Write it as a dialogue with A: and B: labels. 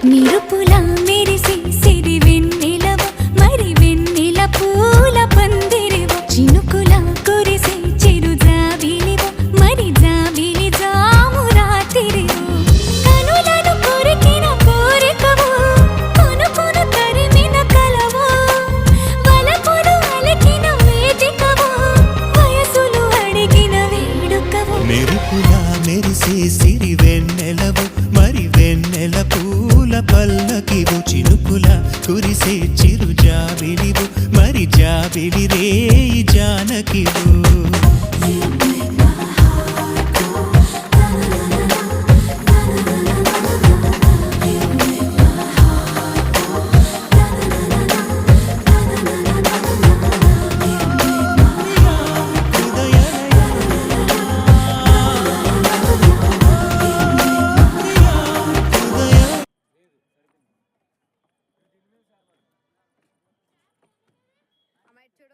A: నిరుపులా మెరిసి సిరి వెన్నెలవు మరి వెన్నెల పూల పందిరివు చినుకులా కురిసి చిరు జాబిలివు మరి జాబిలి జాము రాత్రివు కనులను కొరికిన కోరికవు కొనుకొను తరిమిన కలవు వలపులు అలికిన వేదికవు వయసులు అడిగిన వేడుకవు
B: మెరుపులా మెరిసే సిరి వెన్నెలవు మరి వెన్నెల పూల పల్లకివు చినుకుల కురిసే చిరు జాబిలివు మరి జాబిలి రేయి జానకివు
C: చూడు